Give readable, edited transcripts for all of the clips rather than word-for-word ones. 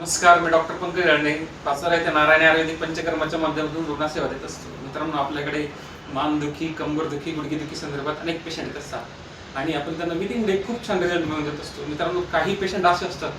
नमस्कार, मी डॉक्टर पंकज राणे, पाचोरा येथे नारायणी आयुर्वेदिक पंचकर्माच्या माध्यमातून रुग्णसेवा देत असतो. मित्रांनो, आपल्याकडे मानदुखी, कंबरदुखी, गुडघेदुखी संदर्भात अनेक पेशंट येत असतात आणि आपण त्यांना मीटिंगमध्ये खूप छान रिझल्ट मिळवून देत असतो. मित्रांनो, काही पेशंट असे असतात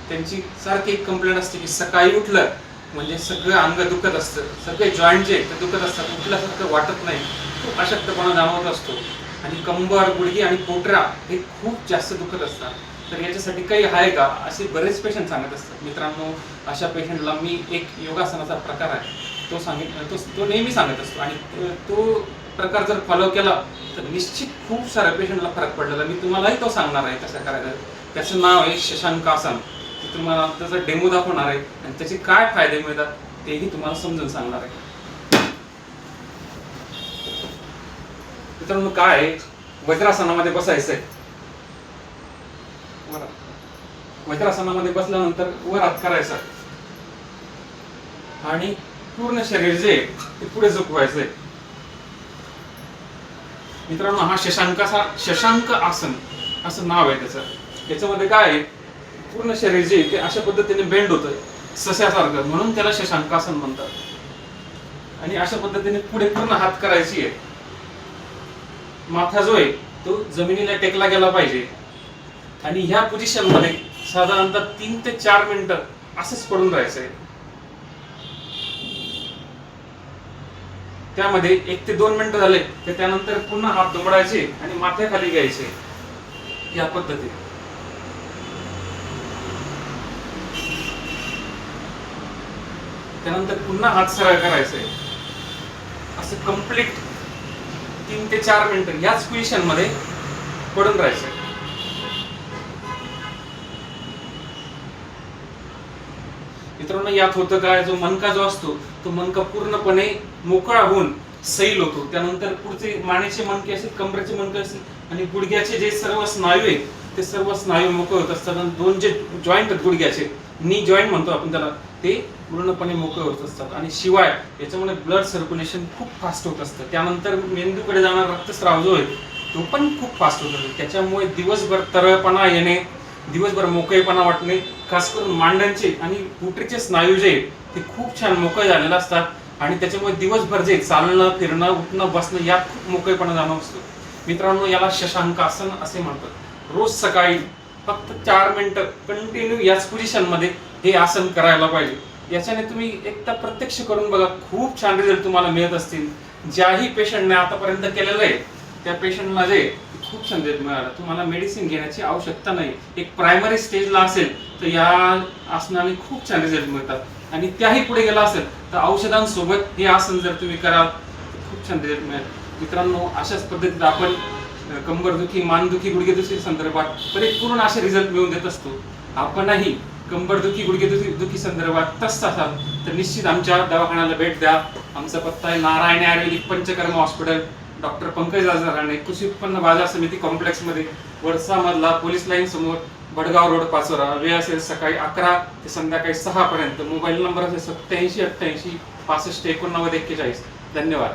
त्यांची सारखी एक कंप्लेंट असते की सकाळी उठलं म्हणजे सगळं अंग दुखत असतं, सगळे जॉईंट जे ते दुखत असतात, उठल्यासारखं वाटत नाही, खूप अशक्तपणा जाणवत असतो आणि कंबर, गुडघे आणि पोटरा हे खूप जास्त दुखत असतात. तर याच्यासाठी काही आहे का असे बरेच पेशंट सांगत असतात. मित्रांनो, अशा पेशंटला मी एक योगासनाचा प्रकार आहे तो नेहमी सांगत असतो आणि तो प्रकार जर फॉलो केला तर निश्चित खूप साऱ्या पेशंटला फरक पडलेला. मी तुम्हालाही तो सांगणार आहे कसं करायचं. त्याचं नाव आहे शशांकासन. तुम्हाला त्याचा डेमो दाखवणार आहे आणि त्याचे काय फायदे मिळतात तेही तुम्हाला समजून सांगणार आहे. मित्रांनो, काय आहे, वज्रासनामध्ये बसायचंय. वज्रासनामध्ये बसल्यानंतर वर हात करायचा आणि पूर्ण शरीर जे ते पुढे झुकवायचंय. मित्रांनो, हा शशांक आसन असं नाव आहे त्याचं. त्याच्यामध्ये काय आहे, पूर्ण शरीर जे ते अशा पद्धतीने बेंड होतं सस्यासारखं, म्हणून त्याला शशांकासन म्हणतात. आणि अशा पद्धतीने पुढे पूर्ण हात करायची आहे. माथा जो आहे तो जमिनीला टेकला गेला पाहिजे आणि ह्या पोझिशन मध्ये साधारणतः 3 ते 4 मिनिटं असंच पडून राहायचंय. त्यामध्ये 1 ते 2 मिनिटं झाले तर त्यानंतर पुन्हा हात दुमडायचे आणि माथ्याखाली घ्यायचे या पद्धतीने. त्यानंतर पुन्हा हात सरळ करायचे. असं कम्प्लीट 3 ते 4 मिनिटं याच पोझिशन मध्ये पडून राहायचं. मित्रांनो, यात होतं काय, जो मणका जो असतो तो मणका पूर्णपणे मोकळा होऊन सैल होतो. त्यानंतर पुढचे मानेचे मणके असतील, कमरेचे मणके असतील आणि गुडघ्याचे जे सर्व स्नायू आहेत ते सर्व स्नायू मोकळे होत असतात. आणि 2 जे जॉईंट आहेत गुडघ्याचे, नी जॉईंट म्हणतो आपण त्याला, ते पूर्णपणे मोकळे होत असतात. आणि शिवाय याच्यामुळे ब्लड सर्क्युलेशन खूप फास्ट होत असतं. त्यानंतर मेंदूकडे जाणारा रक्तस्राव जो आहे तो पण खूप फास्ट होत असतो. त्याच्यामुळे दिवसभर तरळपणा येणे, दिवसभर मोकळेपणा वाटणे, खास करून मांड्यांचे आणि पोटरीचे स्नायू जे ते खूप छान मोकळे झालेले असतात आणि त्याच्यामुळे दिवसभर जे चालणं, फिरणं, उठणं, बसणं यात खूप मोकळेपणा जाणवत असतो. मित्रांनो, याला शशांकासन असे म्हणतात. रोज सकाळी फक्त 4 मिनिटं कंटिन्यू याच पोझिशन मध्ये हे आसन करायला पाहिजे. याच्याने तुम्ही एकदा प्रत्यक्ष करून बघा, खूप छान रिझल्ट तुम्हाला मिळत असतील. ज्याही पेशंटने आतापर्यंत केलेलं आहे त्या पेशंटला जे खूप छान रिझल्ट मिळाला. तुम्हाला मेडिसिन घेण्याची आवश्यकता नाही. एक प्रायमरी स्टेजला असेल तर या आसनाने खूप छान रिझल्ट मिळतात आणि त्याही पुढे गेला असेल तर औषधांसोबत हे आसन जर तुम्ही कराल तर खूप छान रिझल्ट मिळेल. मित्रांनो, अशाच पद्धतीत आपण कंबरदुखी, मानदुखी, गुडघेदुखी संदर्भात परिपूर्ण असे रिझल्ट मिळवून देत असतो. आपणही कंबरदुखी, गुडघेदुखी संदर्भात त्रस्त असाल तर निश्चित आमच्या दवाखान्याला भेट द्या. आमचा पत्ता आहे नारायणी आयुर्वेदिक पंचकर्मा हॉस्पिटल, डॉक्टर पंकज राणे, कृषी उत्पन्न बाजार समिती कॉम्प्लेक्स मध्ये, वडसा मधला, पोलीस लाईन समोर, भडगाव रोड, पाचोरा. वेळ असेल सकाळी 11 ते संध्याकाळी 6 पर्यंत. मोबाईल नंबर असेल 87 88 65 89 41. धन्यवाद.